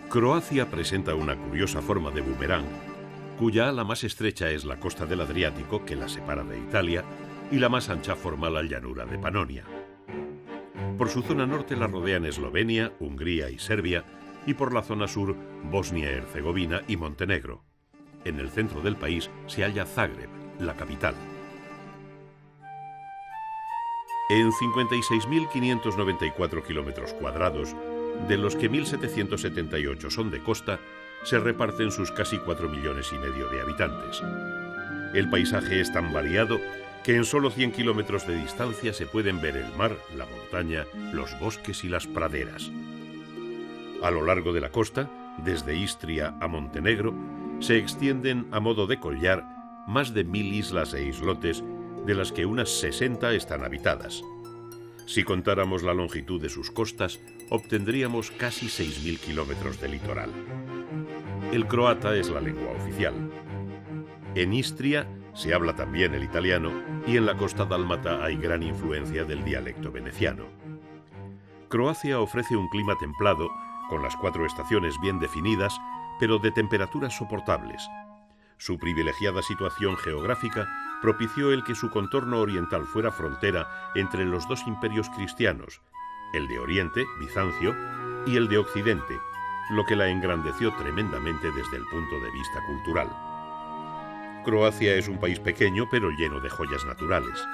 Croacia presenta una curiosa forma de boomerang, cuya ala más estrecha es la costa del Adriático, que la separa de Italia, y la más ancha forma la llanura de Panonia. Por su zona norte la rodean Eslovenia, Hungría y Serbia, y por la zona sur Bosnia-Herzegovina y Montenegro. En el centro del país se halla Zagreb, la capital. En 56.594 kilómetros cuadrados, de los que 1.778 son de costa, se reparten sus casi 4,5 millones de habitantes. El paisaje es tan variado que en solo 100 kilómetros de distancia se pueden ver el mar, la montaña, los bosques y las praderas. A lo largo de la costa, desde Istria a Montenegro, se extienden a modo de collar más de 1.000 islas e islotes, de las que unas 60 están habitadas. Si contáramos la longitud de sus costas, obtendríamos casi 6.000 kilómetros de litoral. El croata es la lengua oficial. En Istria se habla también el italiano y en la costa dálmata hay gran influencia del dialecto veneciano. Croacia ofrece un clima templado, con las 4 estaciones bien definidas, pero de temperaturas soportables. Su privilegiada situación geográfica propició el que su contorno oriental fuera frontera entre los dos imperios cristianos, el de Oriente, Bizancio, y el de Occidente, lo que la engrandeció tremendamente desde el punto de vista cultural. Croacia es un país pequeño pero lleno de joyas naturales.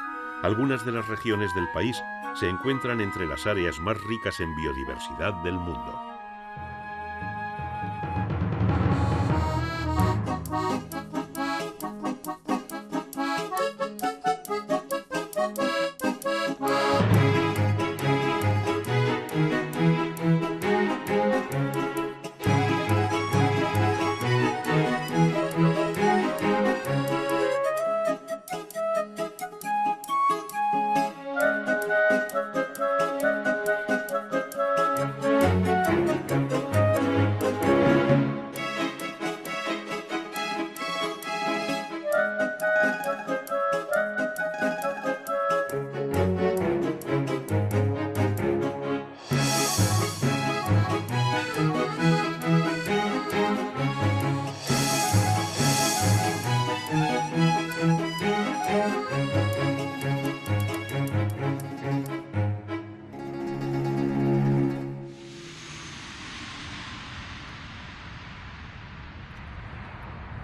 Algunas de las regiones del país se encuentran entre las áreas más ricas en biodiversidad del mundo.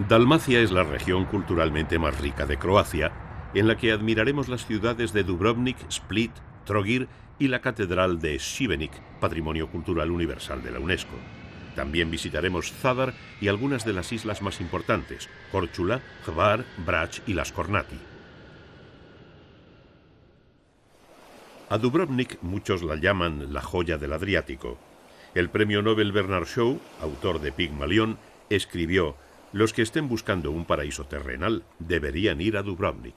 Dalmacia es la región culturalmente más rica de Croacia, en la que admiraremos las ciudades de Dubrovnik, Split, Trogir y la Catedral de Šibenik, Patrimonio Cultural Universal de la UNESCO. También visitaremos Zadar y algunas de las islas más importantes, Korčula, Hvar, Brač y las Kornati. A Dubrovnik muchos la llaman la joya del Adriático. El premio Nobel Bernard Shaw, autor de Pigmalión, escribió: «Los que estén buscando un paraíso terrenal deberían ir a Dubrovnik».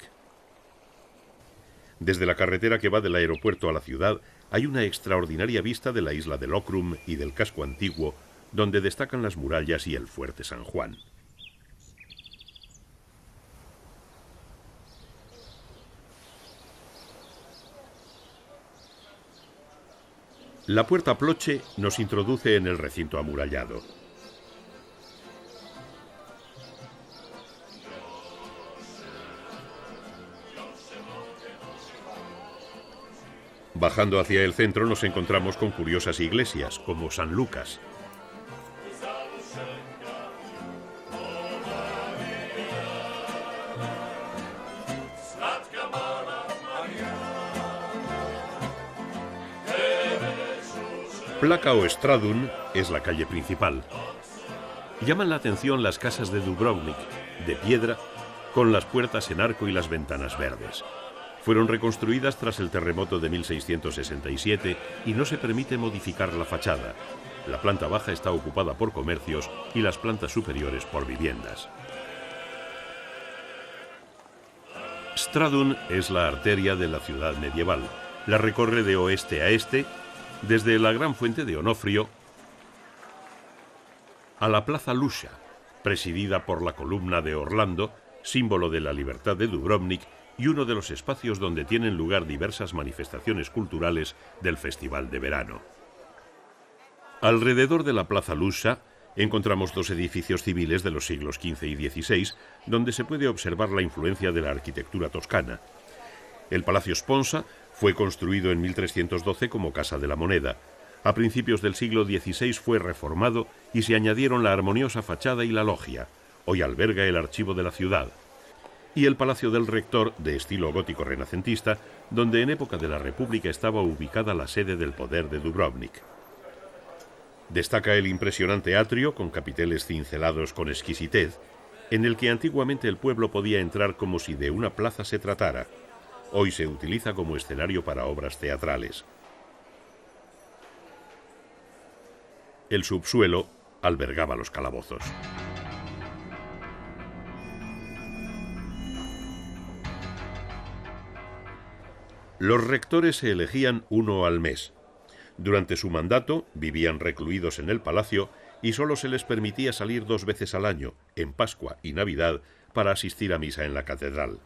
Desde la carretera que va del aeropuerto a la ciudad hay una extraordinaria vista de la isla de Lokrum y del casco antiguo, donde destacan las murallas y el fuerte San Juan. La puerta Ploče nos introduce en el recinto amurallado. Bajando hacia el centro nos encontramos con curiosas iglesias, como San Lucas. Placa o Stradun es la calle principal. Llaman la atención las casas de Dubrovnik, de piedra, con las puertas en arco y las ventanas verdes. Fueron reconstruidas tras el terremoto de 1667 y no se permite modificar la fachada. La planta baja está ocupada por comercios y las plantas superiores por viviendas. Stradun es la arteria de la ciudad medieval. La recorre de oeste a este, desde la gran fuente de Onofrio a la plaza Lusha, presidida por la columna de Orlando, símbolo de la libertad de Dubrovnik y uno de los espacios donde tienen lugar diversas manifestaciones culturales del Festival de Verano. Alrededor de la Plaza Lusha encontramos dos edificios civiles de los siglos XV y XVI, donde se puede observar la influencia de la arquitectura toscana. El Palacio Sponsa fue construido en 1312 como Casa de la Moneda. A principios del siglo XVI fue reformado y se añadieron la armoniosa fachada y la logia. Hoy alberga el archivo de la ciudad. Y el Palacio del Rector, de estilo gótico renacentista, donde en época de la República estaba ubicada la sede del poder de Dubrovnik. Destaca el impresionante atrio, con capiteles cincelados con exquisitez, en el que antiguamente el pueblo podía entrar como si de una plaza se tratara. Hoy se utiliza como escenario para obras teatrales. El subsuelo albergaba los calabozos. Los rectores se elegían uno al mes. Durante su mandato vivían recluidos en el palacio y solo se les permitía salir 2 veces al año, en Pascua y Navidad, para asistir a misa en la catedral.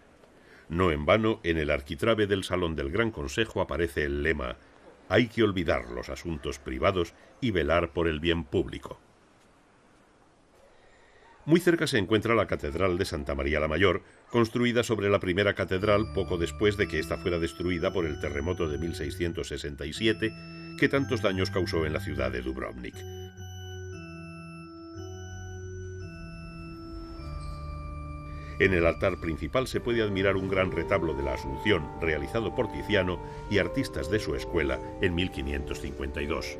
No en vano, en el arquitrabe del Salón del Gran Consejo aparece el lema: «Hay que olvidar los asuntos privados y velar por el bien público». Muy cerca se encuentra la Catedral de Santa María la Mayor, construida sobre la primera catedral poco después de que ésta fuera destruida por el terremoto de 1667, que tantos daños causó en la ciudad de Dubrovnik. En el altar principal se puede admirar un gran retablo de la Asunción, realizado por Tiziano y artistas de su escuela en 1552.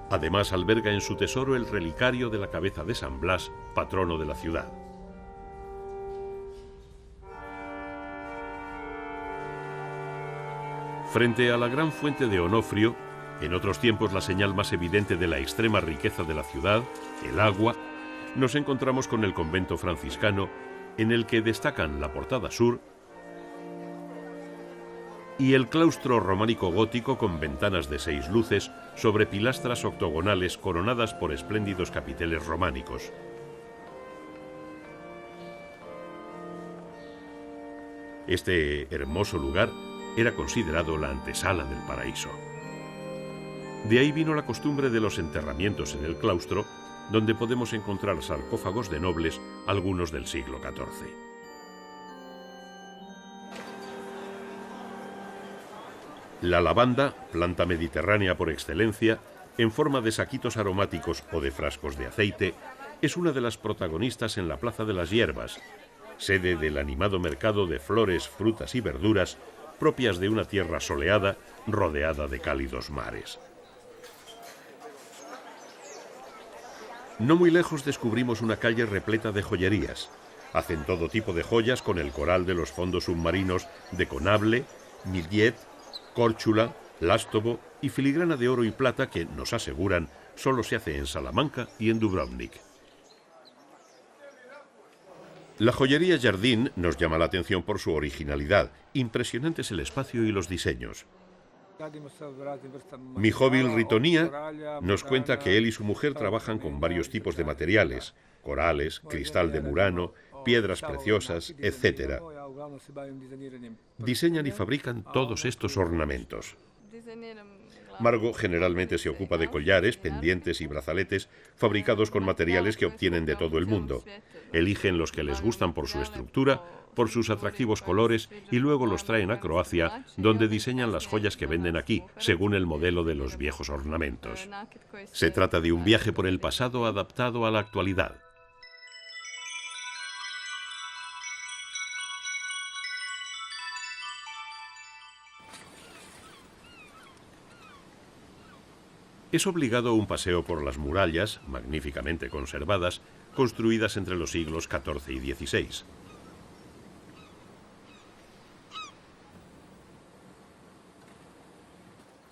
Además, alberga en su tesoro el relicario de la cabeza de San Blas, patrono de la ciudad. Frente a la gran fuente de Onofrio, en otros tiempos la señal más evidente de la extrema riqueza de la ciudad, el agua, nos encontramos con el convento franciscano, en el que destacan la portada sur y el claustro románico gótico con ventanas de 6 luces sobre pilastras octogonales coronadas por espléndidos capiteles románicos. Este hermoso lugar era considerado la antesala del paraíso. De ahí vino la costumbre de los enterramientos en el claustro, donde podemos encontrar sarcófagos de nobles, algunos del siglo XIV. La lavanda, planta mediterránea por excelencia, en forma de saquitos aromáticos o de frascos de aceite, es una de las protagonistas en la Plaza de las Hierbas, sede del animado mercado de flores, frutas y verduras propias de una tierra soleada rodeada de cálidos mares. No muy lejos descubrimos una calle repleta de joyerías. Hacen todo tipo de joyas con el coral de los fondos submarinos de Conable, Millet, Córchula, Lástovo y filigrana de oro y plata que, nos aseguran, solo se hace en Salamanca y en Dubrovnik. La joyería Jardín nos llama la atención por su originalidad. Impresionantes el espacio y los diseños. Mihovil Ritonia nos cuenta que él y su mujer trabajan con varios tipos de materiales: corales, cristal de Murano, piedras preciosas, etc. Diseñan y fabrican todos estos ornamentos. Margot generalmente se ocupa de collares, pendientes y brazaletes fabricados con materiales que obtienen de todo el mundo. Eligen los que les gustan por su estructura, por sus atractivos colores y luego los traen a Croacia, donde diseñan las joyas que venden aquí, según el modelo de los viejos ornamentos. Se trata de un viaje por el pasado adaptado a la actualidad. Es obligado un paseo por las murallas, magníficamente conservadas, construidas entre los siglos XIV y XVI.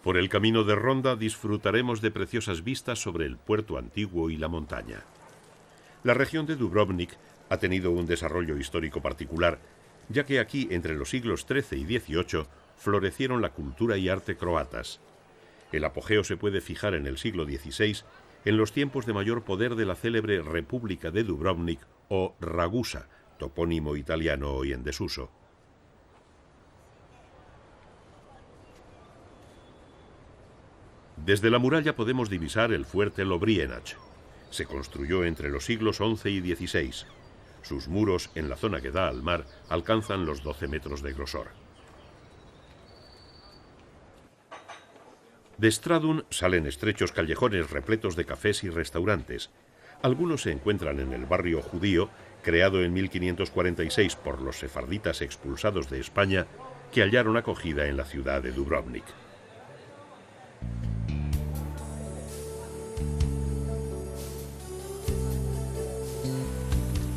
Por el camino de ronda disfrutaremos de preciosas vistas sobre el puerto antiguo y la montaña. La región de Dubrovnik ha tenido un desarrollo histórico particular, ya que aquí, entre los siglos XIII y XVIII, florecieron la cultura y arte croatas. El apogeo se puede fijar en el siglo XVI, en los tiempos de mayor poder de la célebre República de Dubrovnik o Ragusa, topónimo italiano hoy en desuso. Desde la muralla podemos divisar el fuerte Lobrienach. Se construyó entre los siglos XI y XVI. Sus muros, en la zona que da al mar, alcanzan los 12 metros de grosor. De Stradun salen estrechos callejones repletos de cafés y restaurantes. Algunos se encuentran en el barrio judío, creado en 1546 por los sefarditas expulsados de España, que hallaron acogida en la ciudad de Dubrovnik.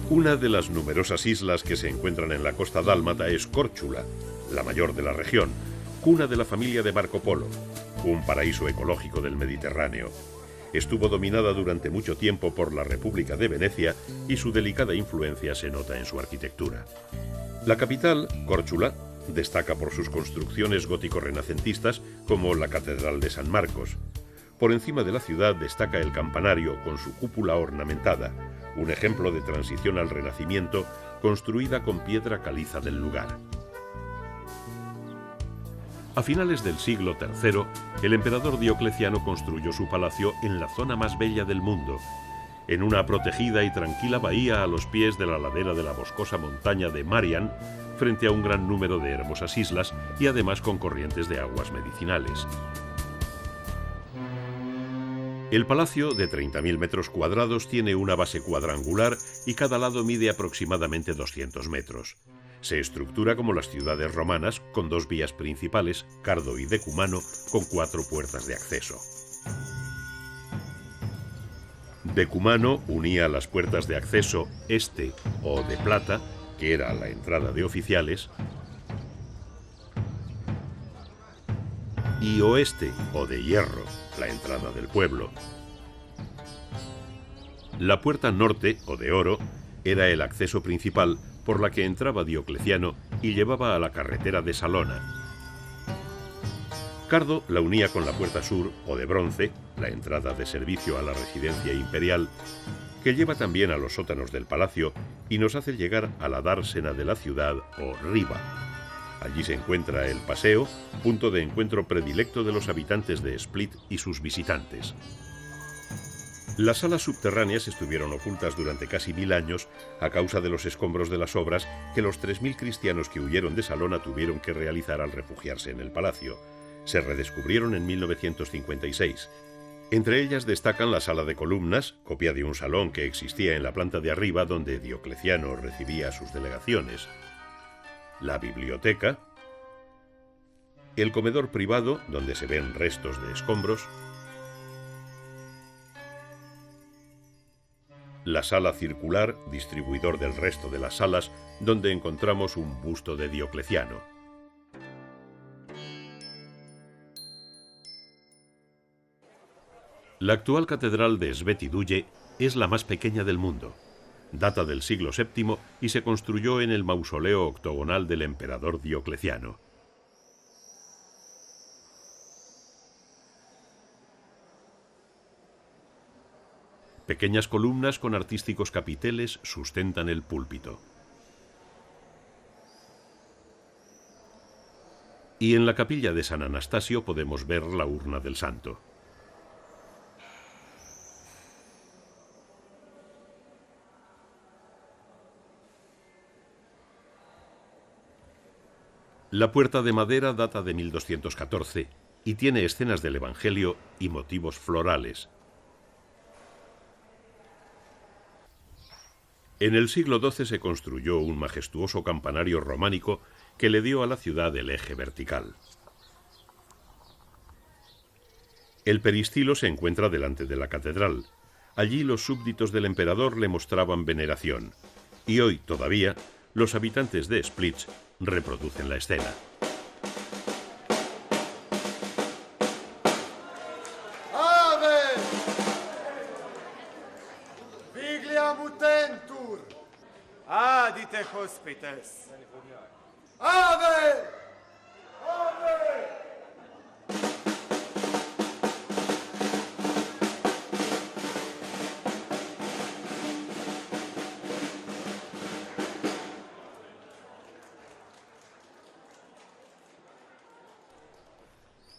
Una de las numerosas islas que se encuentran en la costa dálmata es Córchula, la mayor de la región, cuna de la familia de Marco Polo, un paraíso ecológico del Mediterráneo. Estuvo dominada durante mucho tiempo por la República de Venecia y su delicada influencia se nota en su arquitectura. La capital, Córchula, destaca por sus construcciones gótico-renacentistas como la Catedral de San Marcos. Por encima de la ciudad destaca el campanario con su cúpula ornamentada, un ejemplo de transición al Renacimiento construida con piedra caliza del lugar. A finales del siglo III, el emperador Diocleciano construyó su palacio en la zona más bella del mundo, en una protegida y tranquila bahía a los pies de la ladera de la boscosa montaña de Marian, frente a un gran número de hermosas islas y además con corrientes de aguas medicinales. El palacio, de 30.000 metros cuadrados, tiene una base cuadrangular y cada lado mide aproximadamente 200 metros. Se estructura como las ciudades romanas, con 2 vías principales, Cardo y Decumano, con 4 puertas de acceso. Decumano unía las puertas de acceso este o de plata, que era la entrada de oficiales, y oeste o de hierro, la entrada del pueblo. La puerta norte o de oro era el acceso principal por la que entraba Diocleciano y llevaba a la carretera de Salona. Cardo la unía con la puerta sur o de bronce, la entrada de servicio a la residencia imperial, que lleva también a los sótanos del palacio y nos hace llegar a la dársena de la ciudad o riba. Allí se encuentra el paseo, punto de encuentro predilecto de los habitantes de Split y sus visitantes. Las salas subterráneas estuvieron ocultas durante casi 1000 años a causa de los escombros de las obras que los 3000 cristianos que huyeron de Salona tuvieron que realizar al refugiarse en el palacio. Se redescubrieron en 1956. Entre ellas destacan la sala de columnas, copia de un salón que existía en la planta de arriba donde Diocleciano recibía a sus delegaciones, la biblioteca, el comedor privado donde se ven restos de escombros, la sala circular, distribuidor del resto de las salas, donde encontramos un busto de Diocleciano. La actual catedral de Sveti Duje es la más pequeña del mundo. Data del siglo VII y se construyó en el mausoleo octogonal del emperador Diocleciano. Pequeñas columnas con artísticos capiteles sustentan el púlpito. Y en la capilla de San Anastasio podemos ver la urna del santo. La puerta de madera data de 1214 y tiene escenas del Evangelio y motivos florales. En el siglo XII se construyó un majestuoso campanario románico que le dio a la ciudad el eje vertical. El peristilo se encuentra delante de la catedral. Allí los súbditos del emperador le mostraban veneración. Y hoy, todavía, los habitantes de Split reproducen la escena. Ave! Vigliam utentur! Adite hospites! Ave! Ave!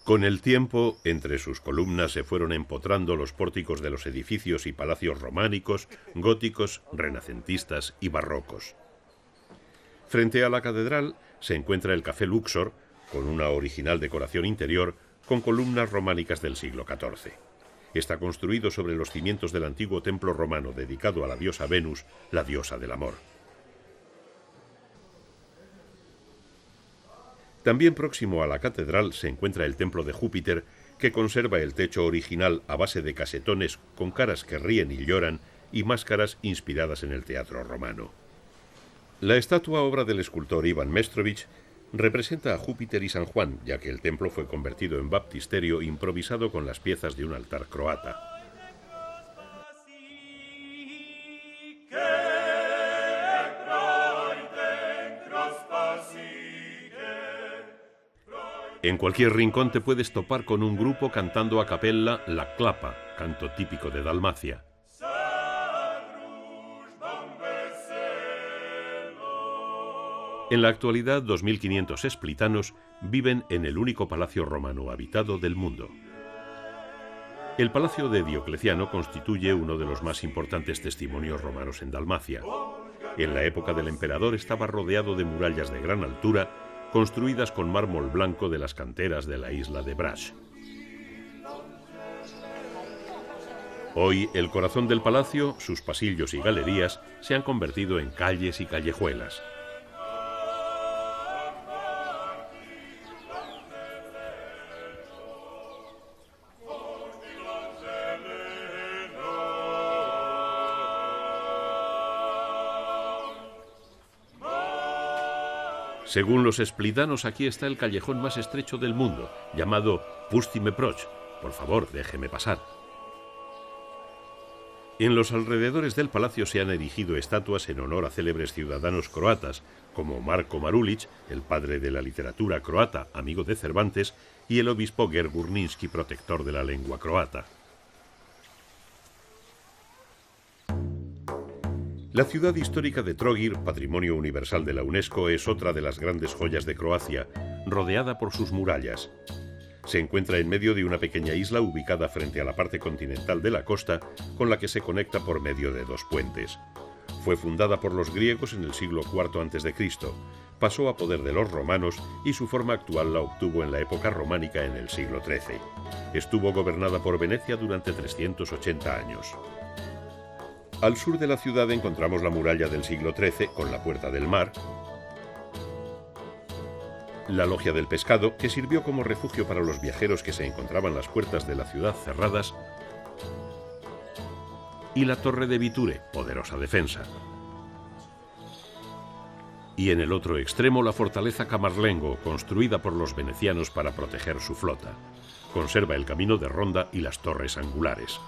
Con el tiempo, entre sus columnas se fueron empotrando los pórticos de los edificios y palacios románicos, góticos, renacentistas y barrocos. Frente a la catedral se encuentra el Café Luxor, con una original decoración interior con columnas románicas del siglo XIV. Está construido sobre los cimientos del antiguo templo romano dedicado a la diosa Venus, la diosa del amor. También próximo a la catedral se encuentra el templo de Júpiter, que conserva el techo original a base de casetones con caras que ríen y lloran y máscaras inspiradas en el teatro romano. La estatua, obra del escultor Ivan Mestrovich, representa a Júpiter y San Juan, ya que el templo fue convertido en baptisterio improvisado con las piezas de un altar croata. En cualquier rincón te puedes topar con un grupo cantando a capella la clapa, canto típico de Dalmacia. En la actualidad, 2.500 esplitanos viven en el único palacio romano habitado del mundo. El palacio de Diocleciano constituye uno de los más importantes testimonios romanos en Dalmacia. En la época del emperador estaba rodeado de murallas de gran altura, construidas con mármol blanco de las canteras de la isla de Brač. Hoy, el corazón del palacio, sus pasillos y galerías, se han convertido en calles y callejuelas. Según los esplitanos, aquí está el callejón más estrecho del mundo, llamado Pustime Proch. Por favor, déjeme pasar. En los alrededores del palacio se han erigido estatuas en honor a célebres ciudadanos croatas, como Marko Marulić, el padre de la literatura croata, amigo de Cervantes, y el obispo Ger Gurninski, protector de la lengua croata. La ciudad histórica de Trogir, Patrimonio Universal de la UNESCO, es otra de las grandes joyas de Croacia, rodeada por sus murallas. Se encuentra en medio de una pequeña isla ubicada frente a la parte continental de la costa, con la que se conecta por medio de dos puentes. Fue fundada por los griegos en el siglo IV a.C., pasó a poder de los romanos y su forma actual la obtuvo en la época románica en el siglo XIII. Estuvo gobernada por Venecia durante 380 años. Al sur de la ciudad encontramos la muralla del siglo XIII con la Puerta del Mar, la Logia del Pescado, que sirvió como refugio para los viajeros que se encontraban las puertas de la ciudad cerradas, y la Torre de Viture, poderosa defensa. Y en el otro extremo la fortaleza Camarlengo, construida por los venecianos para proteger su flota. Conserva el camino de ronda y las torres angulares.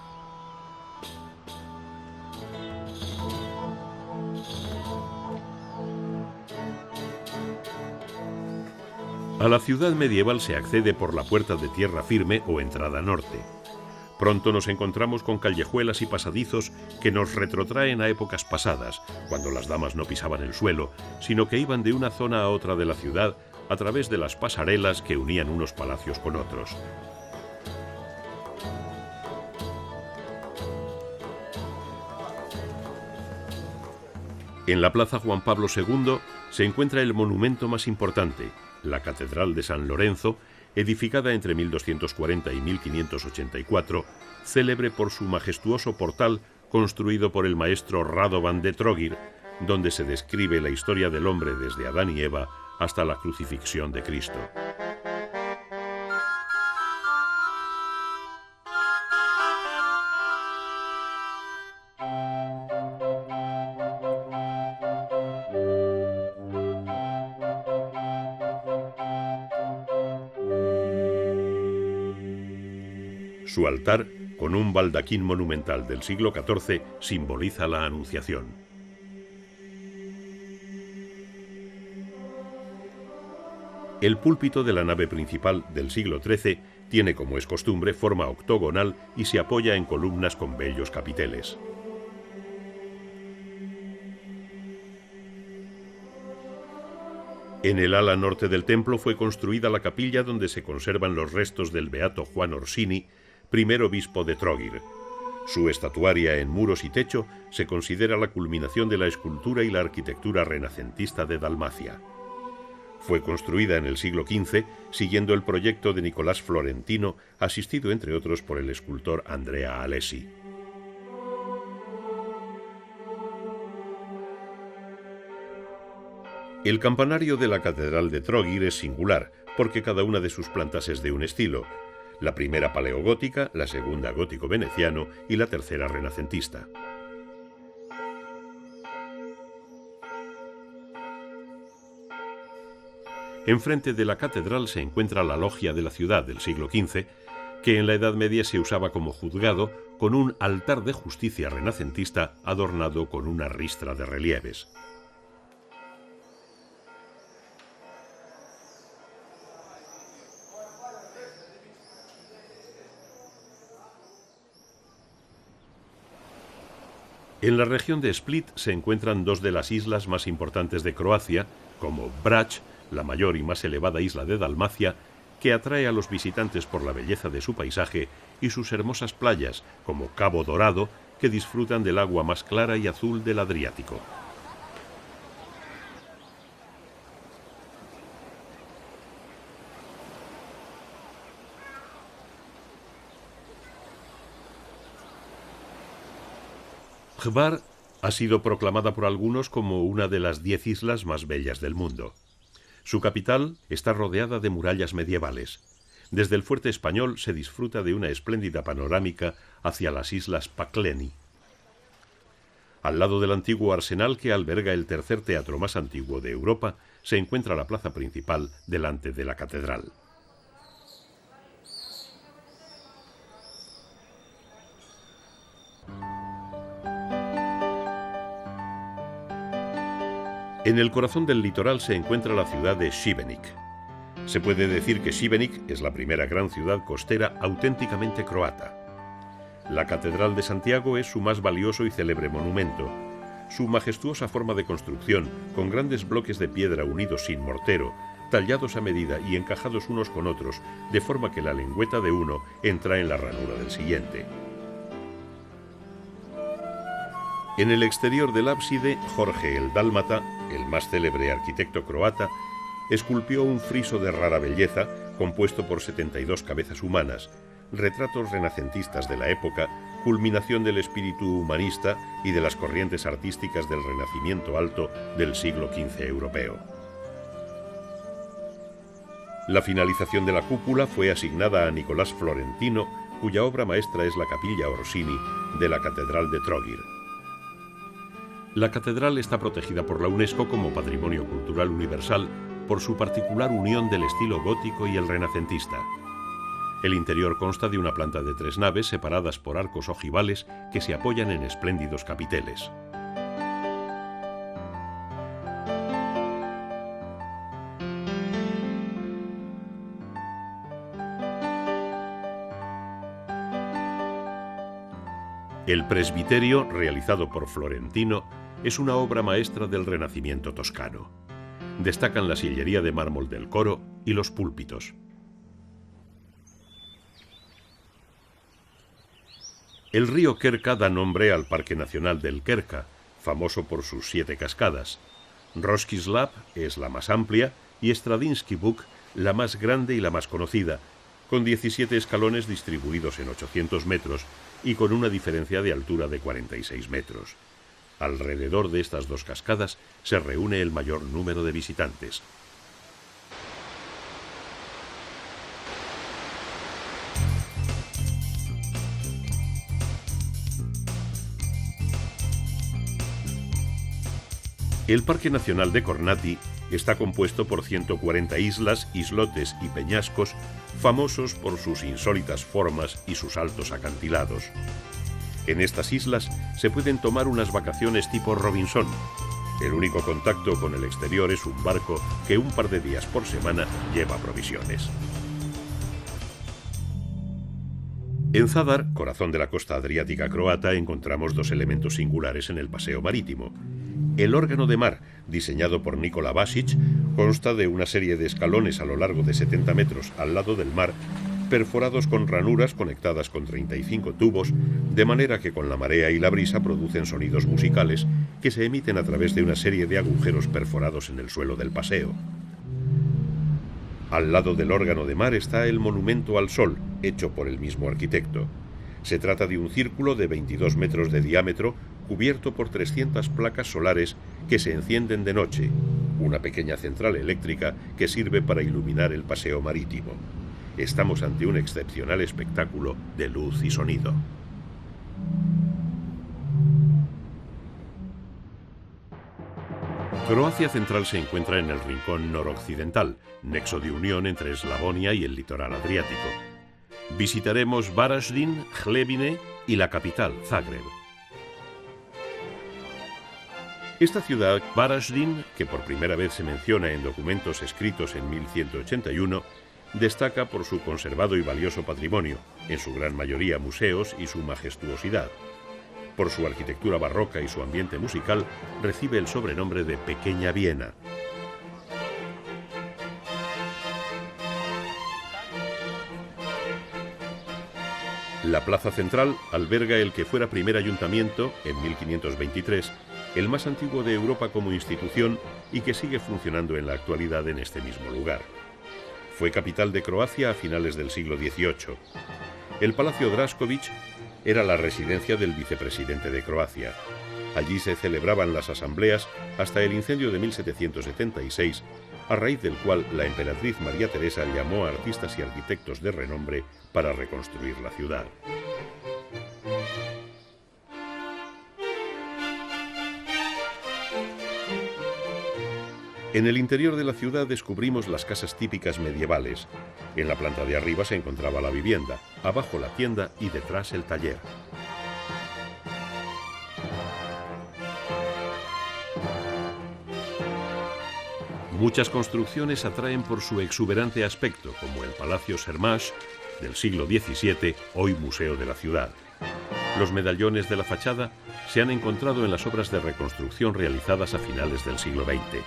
A la ciudad medieval se accede por la puerta de tierra firme o entrada norte. Pronto nos encontramos con callejuelas y pasadizos que nos retrotraen a épocas pasadas, cuando las damas no pisaban el suelo, sino que iban de una zona a otra de la ciudad a través de las pasarelas que unían unos palacios con otros. En la Plaza Juan Pablo II se encuentra el monumento más importante, la Catedral de San Lorenzo, edificada entre 1240 y 1584, célebre por su majestuoso portal construido por el maestro Radovan de Trogir, donde se describe la historia del hombre desde Adán y Eva hasta la crucifixión de Cristo. Su altar, con un baldaquín monumental del siglo XIV, simboliza la Anunciación. El púlpito de la nave principal del siglo XIII tiene, como es costumbre, forma octogonal y se apoya en columnas con bellos capiteles. En el ala norte del templo fue construida la capilla donde se conservan los restos del beato Juan Orsini, primer obispo de Trogir. Su estatuaria en muros y techo se considera la culminación de la escultura y la arquitectura renacentista de Dalmacia. Fue construida en el siglo XV siguiendo el proyecto de Nicolás Florentino, asistido entre otros por el escultor Andrea Alesi. El campanario de la Catedral de Trogir es singular, porque cada una de sus plantas es de un estilo: la primera paleogótica, la segunda gótico-veneciano y la tercera renacentista. Enfrente de la catedral se encuentra la logia de la ciudad del siglo XV, que en la Edad Media se usaba como juzgado, con un altar de justicia renacentista adornado con una ristra de relieves. En la región de Split se encuentran dos de las islas más importantes de Croacia, como Brač, la mayor y más elevada isla de Dalmacia, que atrae a los visitantes por la belleza de su paisaje y sus hermosas playas, como Cabo Dorado, que disfrutan del agua más clara y azul del Adriático. Hvar ha sido proclamada por algunos como una de las 10 islas más bellas del mundo. Su capital está rodeada de murallas medievales. Desde el fuerte español se disfruta de una espléndida panorámica hacia las islas Pakleni. Al lado del antiguo arsenal, que alberga el tercer teatro más antiguo de Europa, se encuentra la plaza principal delante de la catedral. En el corazón del litoral se encuentra la ciudad de Šibenik. Se puede decir que Šibenik es la primera gran ciudad costera auténticamente croata. La Catedral de Santiago es su más valioso y célebre monumento. Su majestuosa forma de construcción, con grandes bloques de piedra unidos sin mortero, tallados a medida y encajados unos con otros, de forma que la lengüeta de uno entra en la ranura del siguiente. En el exterior del ábside, Jorge el Dálmata, el más célebre arquitecto croata, esculpió un friso de rara belleza compuesto por 72 cabezas humanas, retratos renacentistas de la época, culminación del espíritu humanista y de las corrientes artísticas del Renacimiento alto del siglo XV europeo. La finalización de la cúpula fue asignada a Nicolás Florentino, cuya obra maestra es la Capilla Orsini de la Catedral de Trogir. La catedral está protegida por la UNESCO como Patrimonio Cultural Universal por su particular unión del estilo gótico y el renacentista. El interior consta de una planta de 3 naves separadas por arcos ojivales que se apoyan en espléndidos capiteles. El presbiterio, realizado por Florentino, es una obra maestra del Renacimiento toscano. Destacan la sillería de mármol del coro y los púlpitos. El río Kerka da nombre al Parque Nacional del Kerka, famoso por sus 7 cascadas. Roskislav es la más amplia y Stradinsky Buk la más grande y la más conocida, con 17 escalones distribuidos en 800 metros y con una diferencia de altura de 46 metros. Alrededor de estas 2 cascadas se reúne el mayor número de visitantes. El Parque Nacional de Kornati está compuesto por 140 islas, islotes y peñascos famosos por sus insólitas formas y sus altos acantilados. En estas islas se pueden tomar unas vacaciones tipo Robinson. El único contacto con el exterior es un barco que un par de días por semana lleva provisiones. En Zadar, corazón de la costa adriática croata, encontramos 2 elementos singulares en el paseo marítimo. El órgano de mar, diseñado por Nikola Vasic, Consta de una serie de escalones a lo largo de 70 metros al lado del mar, perforados con ranuras conectadas con 35 tubos, de manera que con la marea y la brisa producen sonidos musicales que se emiten a través de una serie de agujeros perforados en el suelo del paseo. Al lado del órgano de mar está el Monumento al Sol, hecho por el mismo arquitecto. Se trata de un círculo de 22 metros de diámetro, cubierto por 300 placas solares que se encienden de noche, una pequeña central eléctrica que sirve para iluminar el paseo marítimo. Estamos ante un excepcional espectáculo de luz y sonido. Croacia Central se encuentra en el rincón noroccidental, nexo de unión entre Eslavonia y el litoral adriático. Visitaremos Varaždin, Hlebine y la capital, Zagreb. Esta ciudad, Varaždin, que por primera vez se menciona en documentos escritos en 1181, destaca por su conservado y valioso patrimonio, en su gran mayoría museos y su majestuosidad. Por su arquitectura barroca y su ambiente musical, recibe el sobrenombre de Pequeña Viena. La plaza central alberga el que fuera primer ayuntamiento, en 1523, el más antiguo de Europa como institución y que sigue funcionando en la actualidad en este mismo lugar. Fue capital de Croacia a finales del siglo XVIII. El Palacio Drašković era la residencia del vicepresidente de Croacia. Allí se celebraban las asambleas hasta el incendio de 1776, a raíz del cual la emperatriz María Teresa llamó a artistas y arquitectos de renombre para reconstruir la ciudad. En el interior de la ciudad descubrimos las casas típicas medievales. En la planta de arriba se encontraba la vivienda, abajo la tienda y detrás el taller. Muchas construcciones atraen por su exuberante aspecto, como el Palacio Šermáš del siglo XVII, hoy museo de la ciudad. Los medallones de la fachada se han encontrado en las obras de reconstrucción realizadas a finales del siglo XX.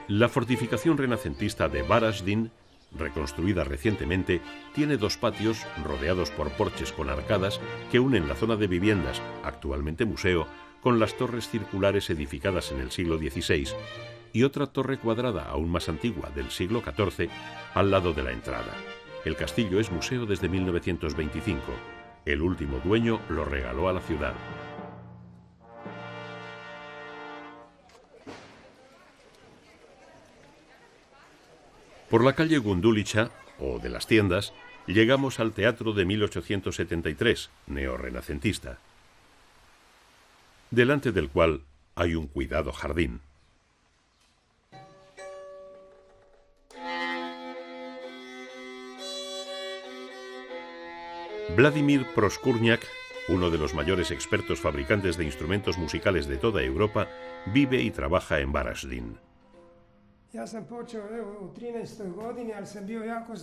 La fortificación renacentista de Varaždin, reconstruida recientemente, tiene dos patios rodeados por porches con arcadas que unen la zona de viviendas, actualmente museo, con las torres circulares edificadas en el siglo XVI y otra torre cuadrada aún más antigua del siglo XIV al lado de la entrada. El castillo es museo desde 1925. El último dueño lo regaló a la ciudad. Por la calle Gundulica, o de las tiendas, llegamos al teatro de 1873, neorrenacentista, delante del cual hay un cuidado jardín. Vladimir Proskurnjak, uno de los mayores expertos fabricantes de instrumentos musicales de toda Europa, vive y trabaja en Varaždin.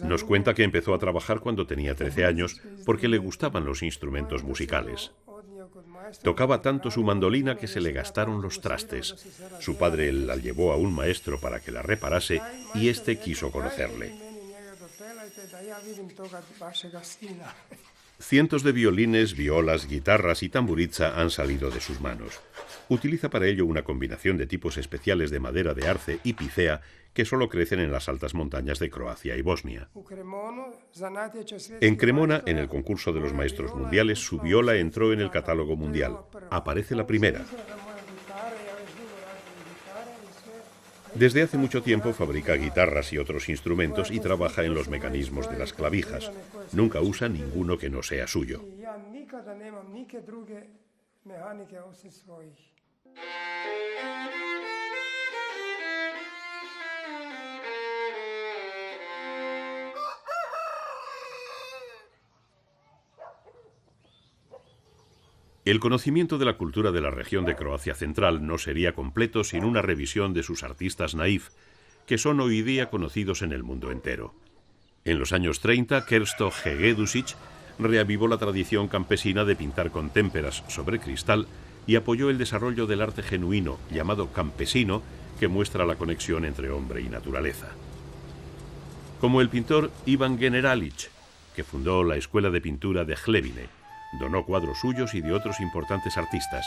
Nos cuenta que empezó a trabajar cuando tenía 13 años porque le gustaban los instrumentos musicales. Tocaba tanto su mandolina que se le gastaron los trastes. Su padre la llevó a un maestro para que la reparase y éste quiso conocerle. Cientos de violines, violas, guitarras y tamburiza han salido de sus manos. Utiliza para ello una combinación de tipos especiales de madera de arce y picea que solo crecen en las altas montañas de Croacia y Bosnia. En Cremona, en el concurso de los maestros mundiales, su viola entró en el catálogo mundial. Aparece la primera. Desde hace mucho tiempo fabrica guitarras y otros instrumentos y trabaja en los mecanismos de las clavijas. Nunca usa ninguno que no sea suyo. El conocimiento de la cultura de la región de Croacia Central no sería completo sin una revisión de sus artistas naif, que son hoy día conocidos en el mundo entero. En los años 30, Krsto Hegedusich reavivó la tradición campesina de pintar con témperas sobre cristal y apoyó el desarrollo del arte genuino, llamado campesino, que muestra la conexión entre hombre y naturaleza. Como el pintor Ivan Generalic, que fundó la Escuela de Pintura de Hlebine, donó cuadros suyos y de otros importantes artistas.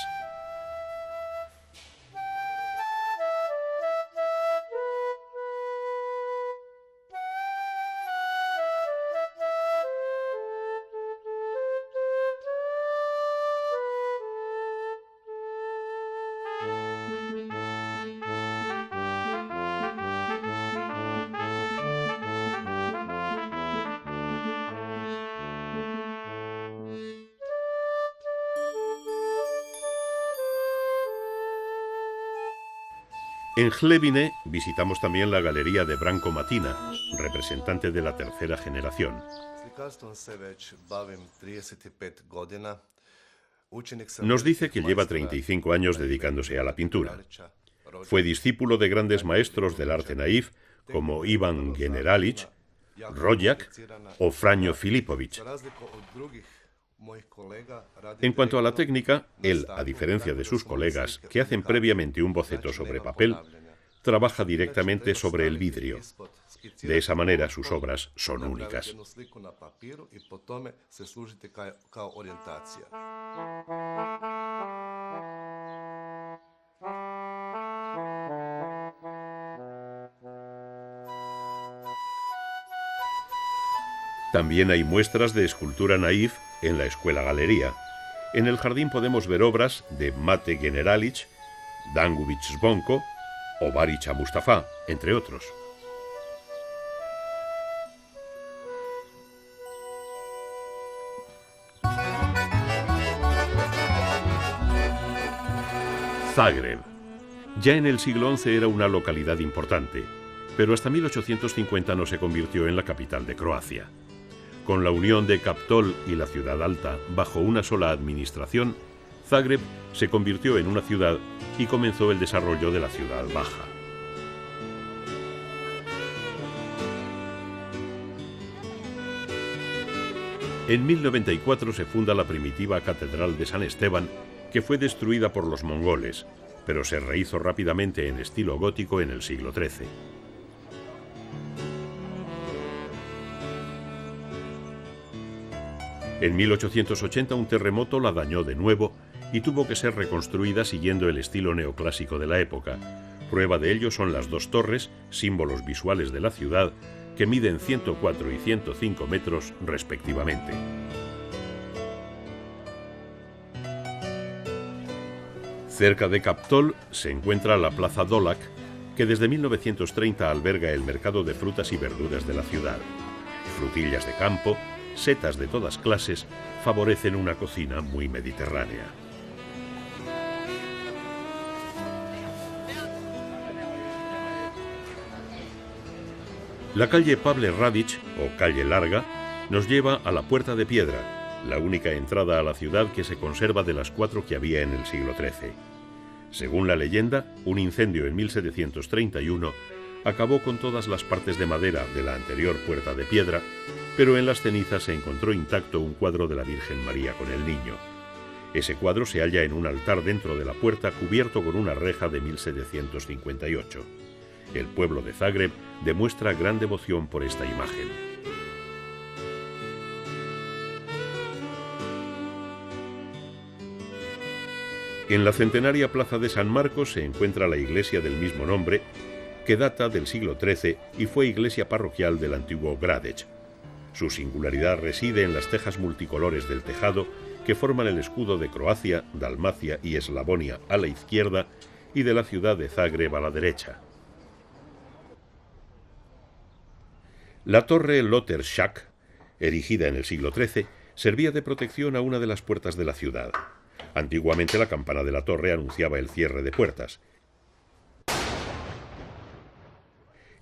En Hlebine visitamos también la galería de Branko Matina, representante de la tercera generación. Nos dice que lleva 35 años dedicándose a la pintura. Fue discípulo de grandes maestros del arte naif como Ivan Generalic, Rojak o Franjo Filipović. En cuanto a la técnica, él, a diferencia de sus colegas que hacen previamente un boceto sobre papel, trabaja directamente sobre el vidrio. De esa manera sus obras son únicas. También hay muestras de escultura naif en la Escuela Galería. En el jardín podemos ver obras de Mate Generalic, Dangubić Zvonko o Barića Mustafa, entre otros. Zagreb. Ya en el siglo XI era una localidad importante, pero hasta 1850 no se convirtió en la capital de Croacia. Con la unión de Kaptol y la ciudad alta bajo una sola administración, Zagreb se convirtió en una ciudad y comenzó el desarrollo de la ciudad baja. En 1094 se funda la primitiva Catedral de San Esteban, que fue destruida por los mongoles, pero se rehizo rápidamente en estilo gótico en el siglo XIII. En 1880 un terremoto la dañó de nuevo y tuvo que ser reconstruida siguiendo el estilo neoclásico de la época. Prueba de ello son las dos torres, símbolos visuales de la ciudad, que miden 104 y 105 metros respectivamente. Cerca de Kaptol se encuentra la Plaza Dolak, que desde 1930 alberga el mercado de frutas y verduras de la ciudad. Frutillas de campo, setas de todas clases, favorecen una cocina muy mediterránea. La calle Pavle Radić, o calle Larga, nos lleva a la Puerta de Piedra, la única entrada a la ciudad que se conserva de las 4 que había en el siglo XIII. Según la leyenda, un incendio en 1731 acabó con todas las partes de madera de la anterior Puerta de Piedra, pero en las cenizas se encontró intacto un cuadro de la Virgen María con el Niño. Ese cuadro se halla en un altar dentro de la puerta cubierto con una reja de 1758. El pueblo de Zagreb demuestra gran devoción por esta imagen. En la centenaria Plaza de San Marcos se encuentra la iglesia del mismo nombre, que data del siglo XIII y fue iglesia parroquial del antiguo Gradec. Su singularidad reside en las tejas multicolores del tejado que forman el escudo de Croacia, Dalmacia y Eslavonia a la izquierda y de la ciudad de Zagreb a la derecha. La torre Loter Shak, erigida en el siglo XIII, servía de protección a una de las puertas de la ciudad. Antiguamente la campana de la torre anunciaba el cierre de puertas.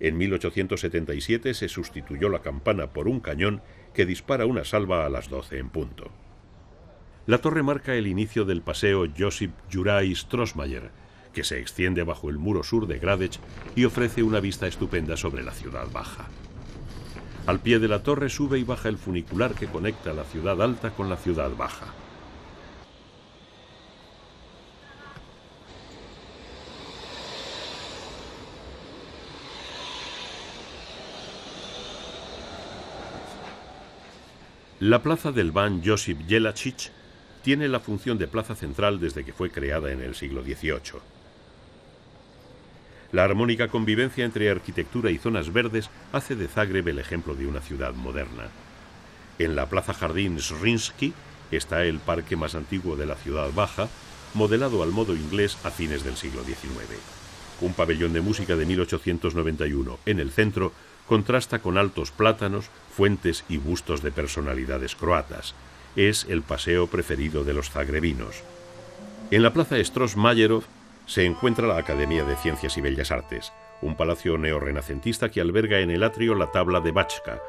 En 1877 se sustituyó la campana por un cañón que dispara una salva a las 12 en punto. La torre marca el inicio del paseo Josip Juraj Strossmayer, que se extiende bajo el muro sur de Gradec y ofrece una vista estupenda sobre la ciudad baja. Al pie de la torre sube y baja el funicular que conecta la ciudad alta con la ciudad baja. La plaza del Ban Josip Jelačić tiene la función de plaza central desde que fue creada en el siglo XVIII. La armónica convivencia entre arquitectura y zonas verdes hace de Zagreb el ejemplo de una ciudad moderna. En la plaza Jardín Zrinski está el parque más antiguo de la ciudad baja, modelado al modo inglés a fines del siglo XIX. Un pabellón de música de 1891 en el centro contrasta con altos plátanos, fuentes y bustos de personalidades croatas. Es el paseo preferido de los zagrebinos. En la plaza Stros Majerov se encuentra la Academia de Ciencias y Bellas Artes, un palacio neorrenacentista que alberga en el atrio la tabla de Bačka,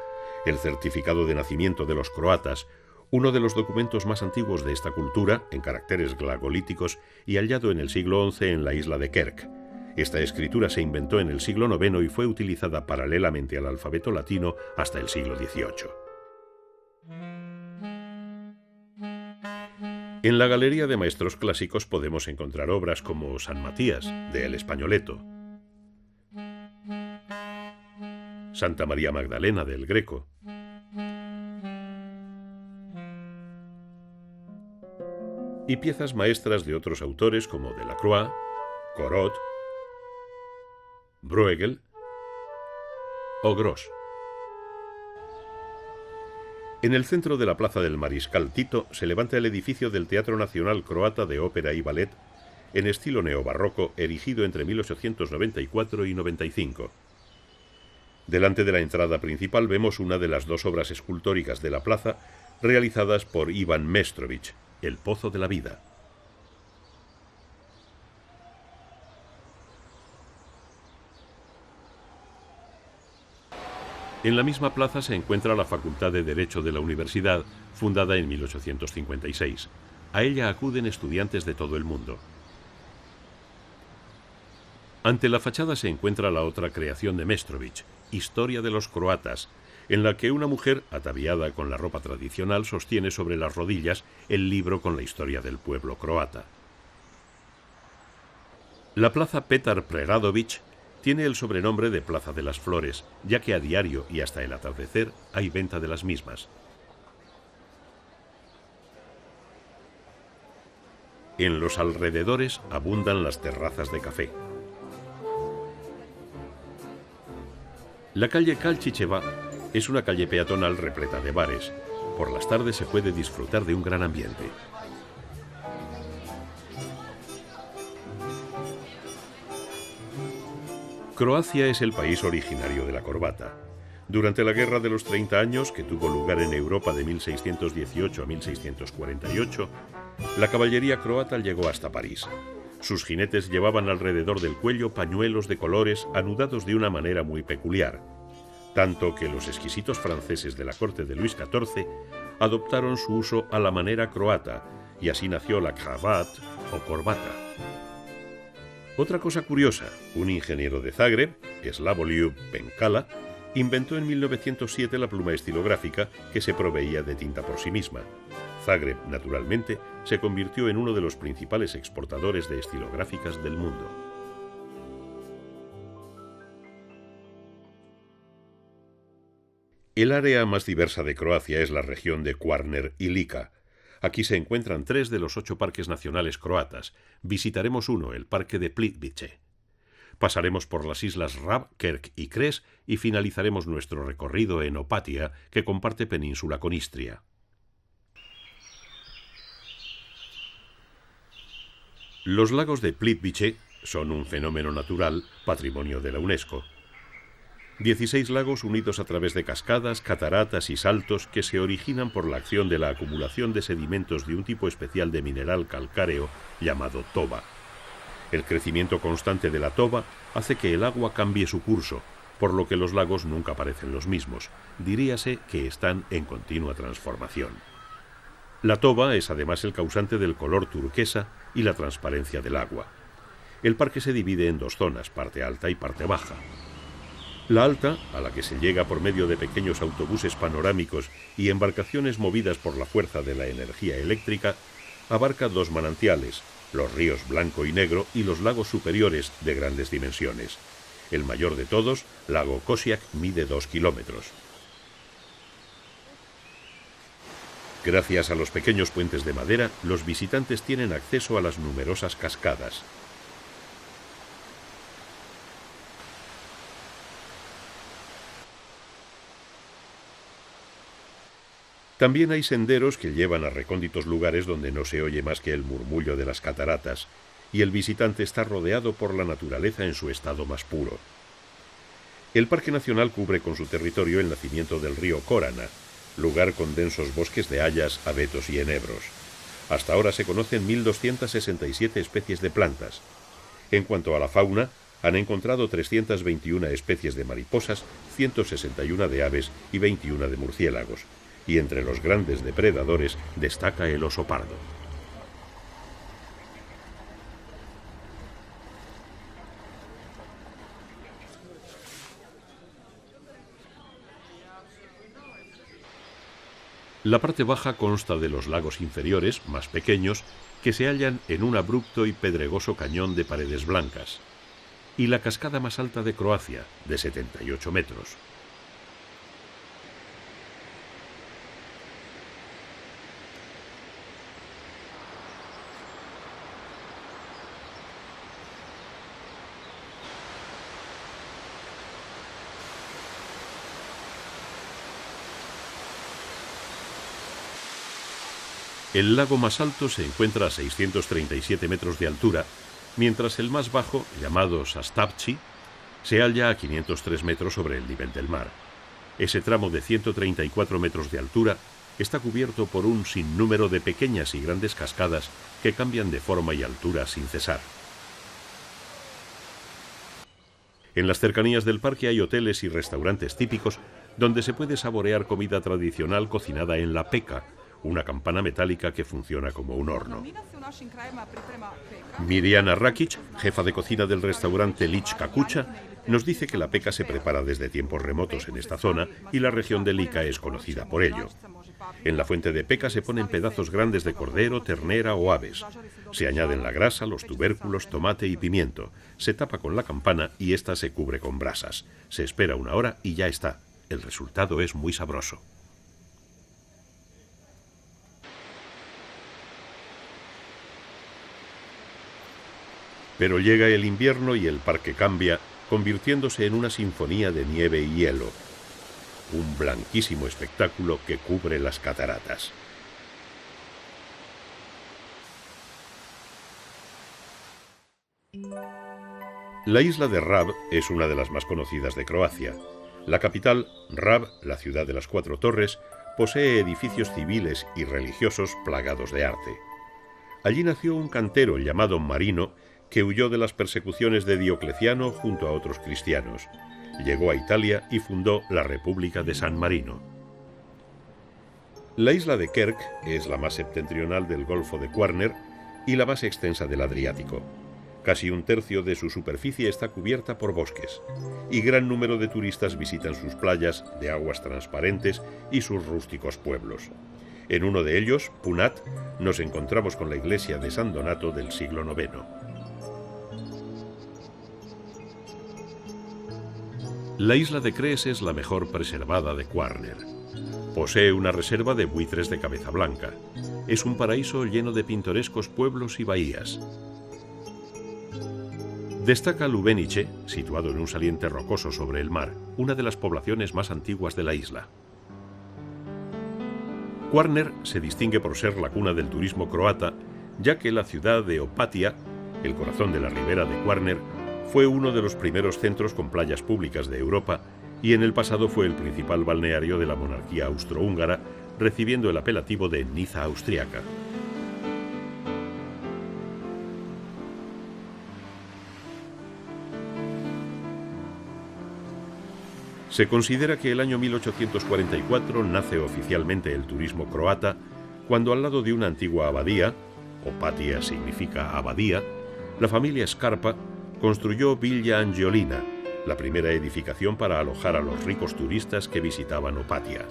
el certificado de nacimiento de los croatas, uno de los documentos más antiguos de esta cultura, en caracteres glagolíticos y hallado en el siglo XI en la isla de Krk. Esta escritura se inventó en el siglo IX y fue utilizada paralelamente al alfabeto latino hasta el siglo XVIII. En la Galería de Maestros Clásicos podemos encontrar obras como San Matías, de El Españoleto, Santa María Magdalena, del Greco, y piezas maestras de otros autores como Delacroix, Corot, Bruegel o Gros. En el centro de la plaza del Mariscal Tito se levanta el edificio del Teatro Nacional Croata de Ópera y Ballet, en estilo neobarroco, erigido entre 1894 y 95. Delante de la entrada principal vemos una de las dos obras escultóricas de la plaza, realizadas por Ivan Mestrovich, El Pozo de la Vida. En la misma plaza se encuentra la Facultad de Derecho de la Universidad, fundada en 1856. A ella acuden estudiantes de todo el mundo. Ante la fachada se encuentra la otra creación de Mestrovich, Historia de los croatas, en la que una mujer, ataviada con la ropa tradicional, sostiene sobre las rodillas el libro con la historia del pueblo croata. La plaza Petar Preradović tiene el sobrenombre de Plaza de las Flores, ya que a diario y hasta el atardecer hay venta de las mismas. En los alrededores abundan las terrazas de café. La calle Kalchicheva es una calle peatonal repleta de bares. Por las tardes se puede disfrutar de un gran ambiente. Croacia es el país originario de la corbata. Durante la Guerra de los 30 años, que tuvo lugar en Europa de 1618 a 1648, la caballería croata llegó hasta París. Sus jinetes llevaban alrededor del cuello pañuelos de colores anudados de una manera muy peculiar, tanto que los exquisitos franceses de la corte de Luis XIV adoptaron su uso a la manera croata, y así nació la cravate o corbata. Otra cosa curiosa, un ingeniero de Zagreb, Slavoljub Penkala, inventó en 1907 la pluma estilográfica que se proveía de tinta por sí misma. Zagreb, naturalmente, se convirtió en uno de los principales exportadores de estilográficas del mundo. El área más diversa de Croacia es la región de Kvarner y Lika. Aquí se encuentran 3 de los 8 parques nacionales croatas. Visitaremos uno, el parque de Plitvice. Pasaremos por las islas Rab, Krk y Cres y finalizaremos nuestro recorrido en Opatija, que comparte península con Istria. Los lagos de Plitvice son un fenómeno natural, patrimonio de la UNESCO. 16 lagos unidos a través de cascadas, cataratas y saltos que se originan por la acción de la acumulación de sedimentos de un tipo especial de mineral calcáreo llamado toba. El crecimiento constante de la toba hace que el agua cambie su curso, por lo que los lagos nunca parecen los mismos. Diríase que están en continua transformación. La toba es además el causante del color turquesa y la transparencia del agua. El parque se divide en 2 zonas, parte alta y parte baja. La alta, a la que se llega por medio de pequeños autobuses panorámicos y embarcaciones movidas por la fuerza de la energía eléctrica, abarca 2 manantiales, los ríos Blanco y Negro y los lagos superiores de grandes dimensiones. El mayor de todos, lago Kosiak, mide 2 kilómetros. Gracias a los pequeños puentes de madera, los visitantes tienen acceso a las numerosas cascadas. También hay senderos que llevan a recónditos lugares donde no se oye más que el murmullo de las cataratas, y el visitante está rodeado por la naturaleza en su estado más puro. El Parque Nacional cubre con su territorio el nacimiento del río Korana, lugar con densos bosques de hayas, abetos y enebros. Hasta ahora se conocen 1.267 especies de plantas. En cuanto a la fauna, han encontrado 321 especies de mariposas, 161 de aves y 21 de murciélagos. Y entre los grandes depredadores destaca el oso pardo. La parte baja consta de los lagos inferiores, más pequeños, que se hallan en un abrupto y pedregoso cañón de paredes blancas, y la cascada más alta de Croacia, de 78 metros. El lago más alto se encuentra a 637 metros de altura, mientras el más bajo, llamado Sastavci, se halla a 503 metros sobre el nivel del mar. Ese tramo de 134 metros de altura está cubierto por un sinnúmero de pequeñas y grandes cascadas que cambian de forma y altura sin cesar. En las cercanías del parque hay hoteles y restaurantes típicos donde se puede saborear comida tradicional cocinada en la peka, una campana metálica que funciona como un horno. Mirjana Rakic, jefa de cocina del restaurante Lička Kuća, nos dice que la peka se prepara desde tiempos remotos en esta zona y la región de Lika es conocida por ello. En la fuente de peka se ponen pedazos grandes de cordero, ternera o aves. Se añaden la grasa, los tubérculos, tomate y pimiento. Se tapa con la campana y ésta se cubre con brasas. Se espera 1 hora y ya está. El resultado es muy sabroso. Pero llega el invierno y el parque cambia, convirtiéndose en una sinfonía de nieve y hielo. Un blanquísimo espectáculo que cubre las cataratas. La isla de Rab es una de las más conocidas de Croacia. La capital, Rab, la ciudad de las 4 torres, posee edificios civiles y religiosos plagados de arte. Allí nació un cantero llamado Marino, que huyó de las persecuciones de Diocleciano junto a otros cristianos. Llegó a Italia y fundó la República de San Marino. La isla de Kerk es la más septentrional del Golfo de Kvarner y la más extensa del Adriático. Casi 1/3 de su superficie está cubierta por bosques, y gran número de turistas visitan sus playas de aguas transparentes y sus rústicos pueblos. En uno de ellos, Punat, nos encontramos con la iglesia de San Donato del siglo IX. La isla de Cres es la mejor preservada de Kvarner. Posee una reserva de buitres de cabeza blanca. Es un paraíso lleno de pintorescos pueblos y bahías. Destaca Lubenice, situado en un saliente rocoso sobre el mar, una de las poblaciones más antiguas de la isla. Kvarner se distingue por ser la cuna del turismo croata, ya que la ciudad de Opatija, el corazón de la ribera de Kvarner, fue uno de los primeros centros con playas públicas de Europa y en el pasado fue el principal balneario de la monarquía austrohúngara, recibiendo el apelativo de Niza austriaca. Se considera que el año 1844 nace oficialmente el turismo croata, cuando al lado de una antigua abadía, Opatija significa abadía, la familia Scarpa construyó Villa Angiolina, la primera edificación para alojar a los ricos turistas que visitaban Opatia.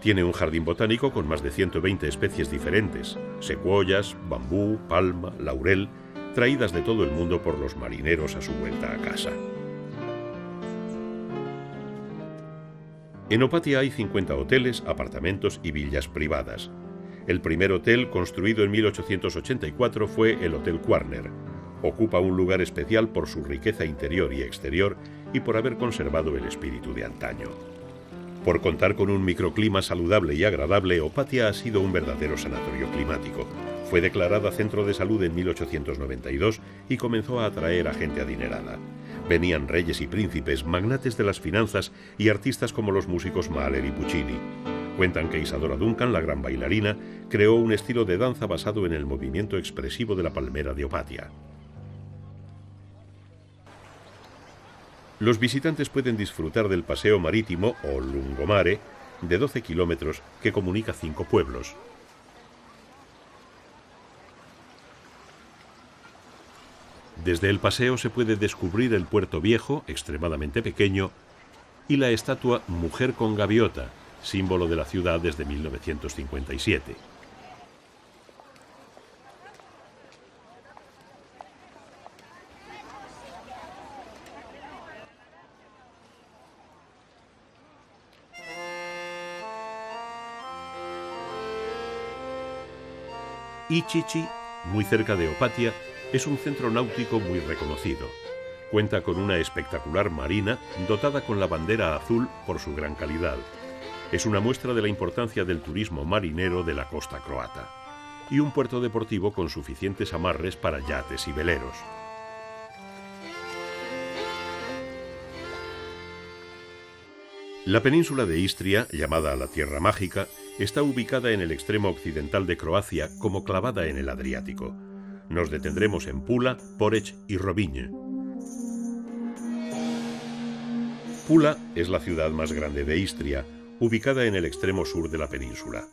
Tiene un jardín botánico con más de 120 especies diferentes, secuoyas, bambú, palma, laurel, traídas de todo el mundo por los marineros a su vuelta a casa. En Opatia hay 50 hoteles, apartamentos y villas privadas. El primer hotel, construido en 1884, fue el Hotel Quarner. Ocupa un lugar especial por su riqueza interior y exterior y por haber conservado el espíritu de antaño. Por contar con un microclima saludable y agradable, Opatia ha sido un verdadero sanatorio climático. Fue declarada centro de salud en 1892 y comenzó a atraer a gente adinerada. Venían reyes y príncipes, magnates de las finanzas y artistas como los músicos Mahler y Puccini. Cuentan que Isadora Duncan, la gran bailarina, creó un estilo de danza basado en el movimiento expresivo de la palmera de Opatia. Los visitantes pueden disfrutar del paseo marítimo, o lungomare, de 12 kilómetros que comunica 5 pueblos. Desde el paseo se puede descubrir el puerto viejo, extremadamente pequeño, y la estatua Mujer con Gaviota, símbolo de la ciudad desde 1957. Ichichi, muy cerca de Opatia, es un centro náutico muy reconocido. Cuenta con una espectacular marina dotada con la bandera azul por su gran calidad. Es una muestra de la importancia del turismo marinero de la costa croata. Y un puerto deportivo con suficientes amarres para yates y veleros. La península de Istria, llamada la Tierra Mágica, está ubicada en el extremo occidental de Croacia, como clavada en el Adriático. Nos detendremos en Pula, Poreč y Rovinj. Pula es la ciudad más grande de Istria, ubicada en el extremo sur de la península.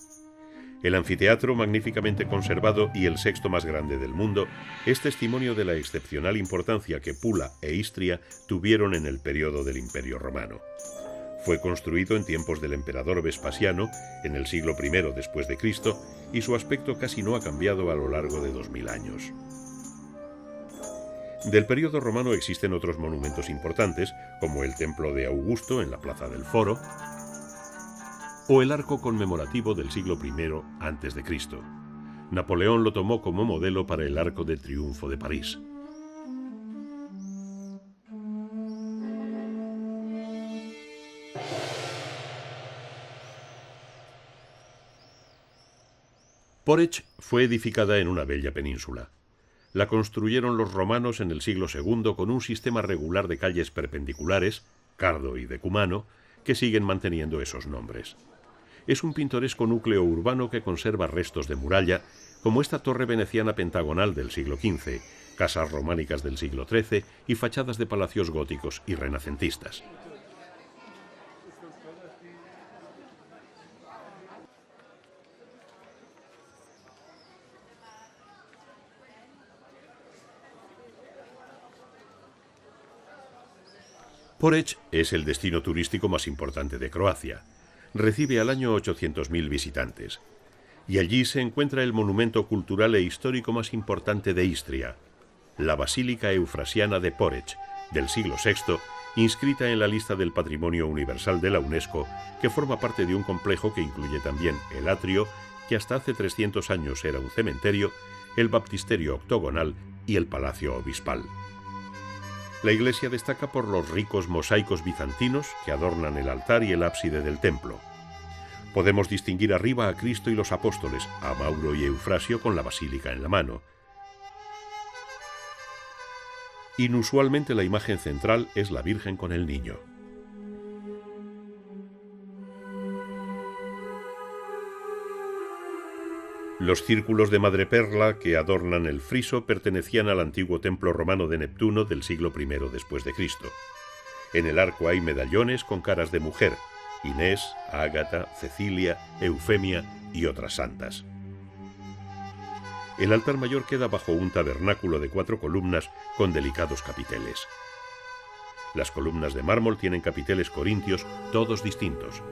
El anfiteatro, magníficamente conservado y el sexto más grande del mundo, es testimonio de la excepcional importancia que Pula e Istria tuvieron en el periodo del Imperio Romano. Fue construido en tiempos del emperador Vespasiano, en el siglo I después de Cristo, y su aspecto casi no ha cambiado a lo largo de 2000 años. Del periodo romano existen otros monumentos importantes, como el templo de Augusto en la plaza del Foro, o el arco conmemorativo del siglo I antes de Cristo. Napoleón lo tomó como modelo para el Arco de Triunfo de París. Poreč fue edificada en una bella península. La construyeron los romanos en el siglo II con un sistema regular de calles perpendiculares, Cardo y Decumano, que siguen manteniendo esos nombres. Es un pintoresco núcleo urbano que conserva restos de muralla, como esta torre veneciana pentagonal del siglo XV, casas románicas del siglo XIII y fachadas de palacios góticos y renacentistas. Poreč es el destino turístico más importante de Croacia. Recibe al año 800.000 visitantes. Y allí se encuentra el monumento cultural e histórico más importante de Istria, la Basílica Eufrasiana de Poreč, del siglo VI, inscrita en la lista del Patrimonio Universal de la UNESCO, que forma parte de un complejo que incluye también el atrio, que hasta hace 300 años era un cementerio, el baptisterio octogonal y el palacio obispal. La iglesia destaca por los ricos mosaicos bizantinos que adornan el altar y el ábside del templo. Podemos distinguir arriba a Cristo y los apóstoles, a Mauro y Eufrasio con la basílica en la mano. Inusualmente la imagen central es la Virgen con el Niño. Los círculos de madreperla que adornan el friso pertenecían al antiguo templo romano de Neptuno del siglo I después de Cristo. En el arco hay medallones con caras de mujer, Inés, Ágata, Cecilia, Eufemia y otras santas. El altar mayor queda bajo un tabernáculo de 4 columnas con delicados capiteles. Las columnas de mármol tienen capiteles corintios, todos distintos.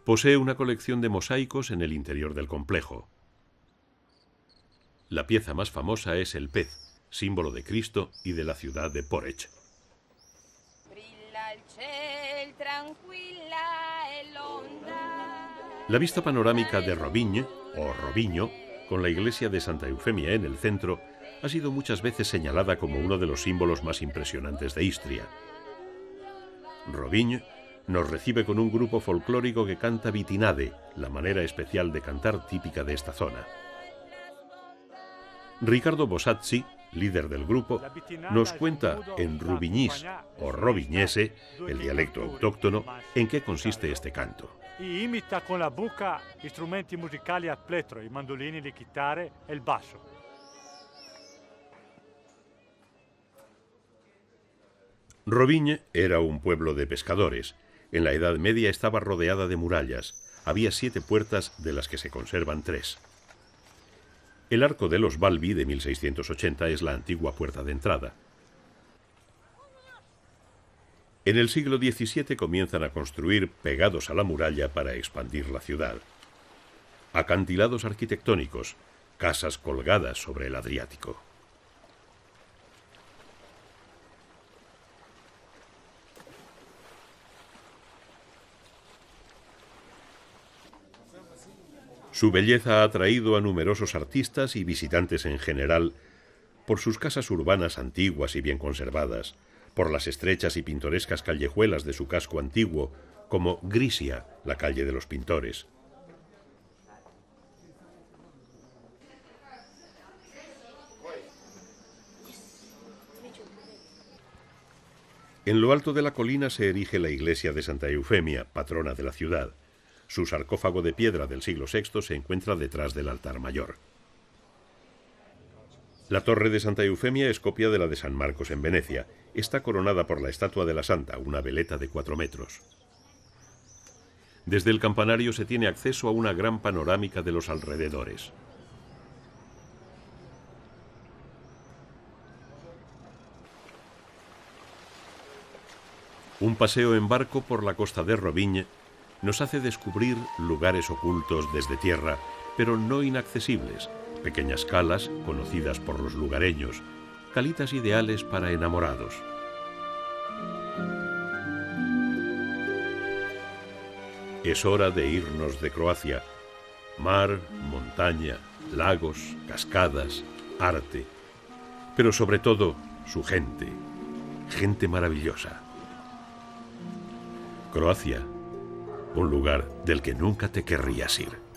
Posee una colección de mosaicos en el interior del complejo. La pieza más famosa es el pez, símbolo de Cristo y de la ciudad de Porech. La vista panorámica de Rovigne, o Robinho, con la iglesia de Santa Eufemia en el centro, ha sido muchas veces señalada como uno de los símbolos más impresionantes de Istria. Rovigne nos recibe con un grupo folclórico que canta vitinade, la manera especial de cantar típica de esta zona. Riccardo Bossazzi, líder del grupo, nos cuenta en rubignís o rovignese, el dialecto autóctono, en qué consiste este canto. Y imita con la boca strumenti musicali a plettro, i mandolini, le chitarre e il basso. Rovigne era un pueblo de pescadores. En la Edad Media estaba rodeada de murallas. Había 7 puertas, de las que se conservan 3. El arco de los Balbi de 1680 es la antigua puerta de entrada. En el siglo XVII comienzan a construir pegados a la muralla para expandir la ciudad. Acantilados arquitectónicos, casas colgadas sobre el Adriático. Su belleza ha atraído a numerosos artistas y visitantes en general por sus casas urbanas antiguas y bien conservadas, por las estrechas y pintorescas callejuelas de su casco antiguo, como Grisia, la calle de los pintores. En lo alto de la colina se erige la iglesia de Santa Eufemia, patrona de la ciudad. Su sarcófago de piedra del siglo VI se encuentra detrás del altar mayor. La torre de Santa Eufemia es copia de la de San Marcos en Venecia. Está coronada por la estatua de la Santa, una veleta de 4 metros. Desde el campanario se tiene acceso a una gran panorámica de los alrededores. Un paseo en barco por la costa de Rovigne nos hace descubrir lugares ocultos desde tierra, pero no inaccesibles, pequeñas calas conocidas por los lugareños, calitas ideales para enamorados. Es hora de irnos de Croacia. Mar, montaña, lagos, cascadas, arte, pero sobre todo su gente, gente maravillosa. Croacia, un lugar del que nunca te querrías ir.